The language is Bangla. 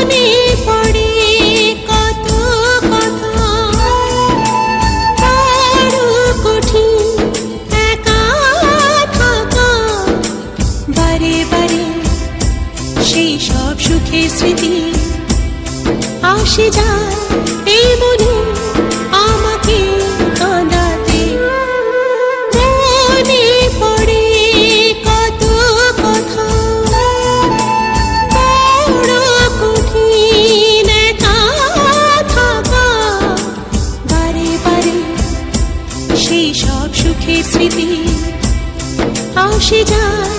মনে পড়ে কত কথা, বড় কঠিন একা থাকা, বারে বারে সেই সব সুখের স্মৃতি আসে যায় এই মনে আমাকে কাঁদাতে। মনে পড়ে কত কথা, বড় কঠিন একা থাকা, বারে বারে সেই সব সুখের স্মৃতি আসে যায়